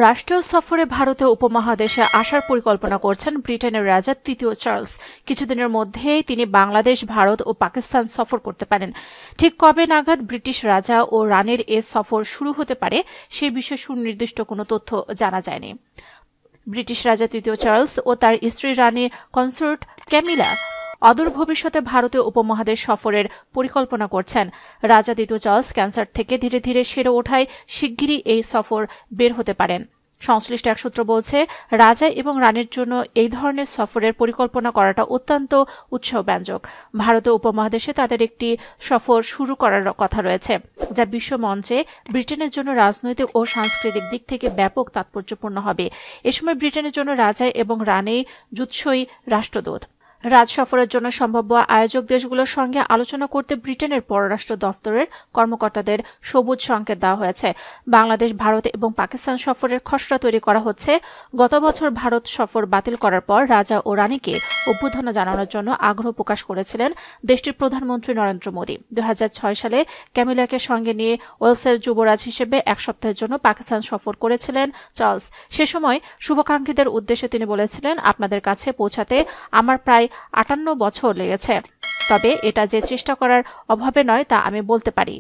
রাষ্ট্রীয় সফরে ভারতে উপমহাদেশে আসার পরিকল্পনা করছেন ব্রিটেনের রাজা তৃতীয় চার্লস। কিছুদিনের মধ্যেই তিনি বাংলাদেশ, ভারত ও পাকিস্তান সফর করতে পারেন। ঠিক কবে নাগাদ ব্রিটিশ রাজা ও রানীর এ সফর শুরু হতে পারে সে বিষয়ে সুনির্দিষ্ট কোনো তথ্য জানা যায়নি। ব্রিটিশ রাজা তৃতীয় চার্লস ও তার স্ত্রী রানী কনসোর্ট ক্যামিলা অদূর ভবিষ্যতে ভারতীয় উপমহাদেশ সফরের পরিকল্পনা করছেন। রাজা দ্বিতীয় চার্লস ক্যান্সার থেকে ধীরে ধীরে সেরে ওঠায় শিগগিরই এই সফর বের হতে পারেন। সংশ্লিষ্ট এক সূত্র বলছে, রাজা এবং রানীর জন্য এই ধরনের সফরের পরিকল্পনা করাটা অত্যন্ত উৎসাহব্যঞ্জক। ভারতীয় উপমহাদেশে তাদের একটি সফর শুরু করার কথা রয়েছে, যা বিশ্ব মঞ্চে ব্রিটেনের জন্য রাজনৈতিক ও সাংস্কৃতিক দিক থেকে ব্যাপক তাৎপর্যপূর্ণ হবে। এ সময় ব্রিটেনের জন্য রাজা এবং রানী জুৎসই রাষ্ট্রদূত। রাজ সফরের জন্য সম্ভাব্য আয়োজক দেশগুলোর সঙ্গে আলোচনা করতে ব্রিটেনের পররাষ্ট্র দফতরের কর্মকর্তাদের সবুজ সংকেত দেওয়া হয়েছে। বাংলাদেশ, ভারত এবং পাকিস্তান সফরের খসড়া তৈরি করা হচ্ছে। গত বছর ভারত সফর বাতিল করার পর রাজা ও রানীকে অভ্যর্থনা জানানোর জন্য আগ্রহ প্রকাশ করেছিলেন দেশটির প্রধানমন্ত্রী নরেন্দ্র মোদী। 2006 সালে ক্যামিলাকে সঙ্গে নিয়ে ওয়েলসের যুবরাজ হিসেবে এক সপ্তাহের জন্য পাকিস্তান সফর করেছিলেন চার্লস। সে সময় শুভাকাঙ্ক্ষীদের উদ্দেশ্যে তিনি বলেছিলেন, আপনাদের কাছে পৌঁছাতে আমার প্রায় 58 বছর লেগেছে, তবে এটা যে চেষ্টা করার অভাবে নয় তা আমি বলতে পারি।